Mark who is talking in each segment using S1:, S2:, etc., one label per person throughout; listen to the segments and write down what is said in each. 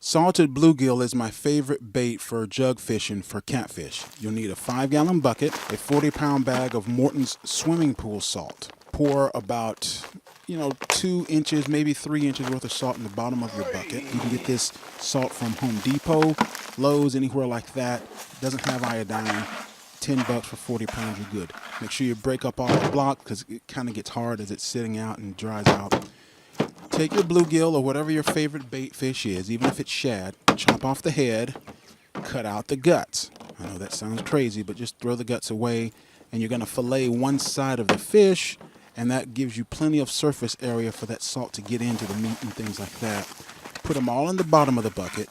S1: Salted bluegill is my favorite bait for jug fishing for catfish. You'll need a 5-gallon bucket, a 40-pound bag of Morton's swimming pool salt. Pour about 2 inches, maybe 3 inches worth of salt in the bottom of your bucket. You can get this salt from Home Depot, Lowe's, anywhere like that. It doesn't have iodine. $10 for 40 pounds, you're good. Make sure you break up all the block because it kind of gets hard as it's sitting out and dries out. Take your bluegill or whatever your favorite bait fish is, even if it's shad, chop off the head, cut out the guts. I know that sounds crazy, but just throw the guts away, and you're going to fillet one side of the fish, and that gives you plenty of surface area for that salt to get into the meat and things like that. Put them all in the bottom of the bucket,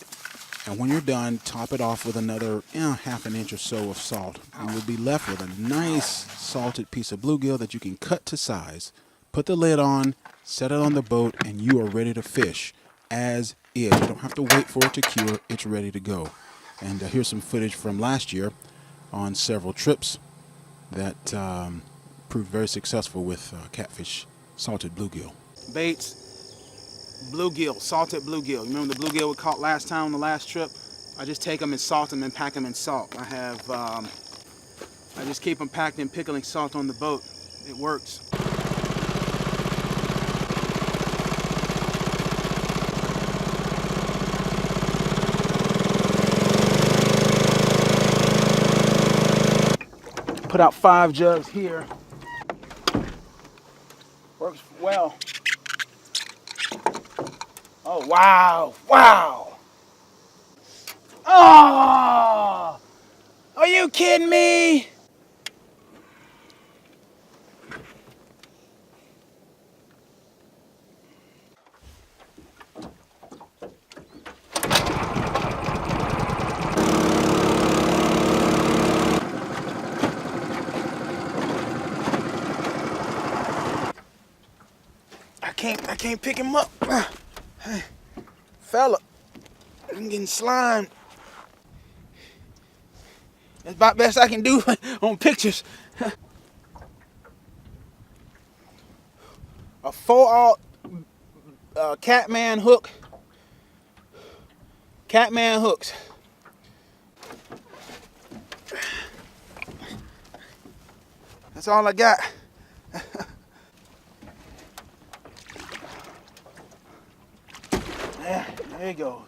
S1: and when you're done, top it off with another half an inch or so of salt. And you'll be left with a nice salted piece of bluegill that you can cut to size. Put the lid on, set it on the boat, and you are ready to fish as is. You don't have to wait for it to cure. It's ready to go. And here's some footage from last year on several trips that proved very successful with catfish salted bluegill. Baits, bluegill, salted bluegill. You remember the bluegill we caught last time on the last trip? I just take them and salt them and pack them in salt. I just keep them packed in pickling salt on the boat. It works. Put out 5 jugs here. Works well. Oh, wow, wow. Oh, are you kidding me? I can't pick him up. Hey, fella, I'm getting slimed. That's about best I can do on pictures. A 4-aught Catman hook. Catman hooks. That's all I got. There you go.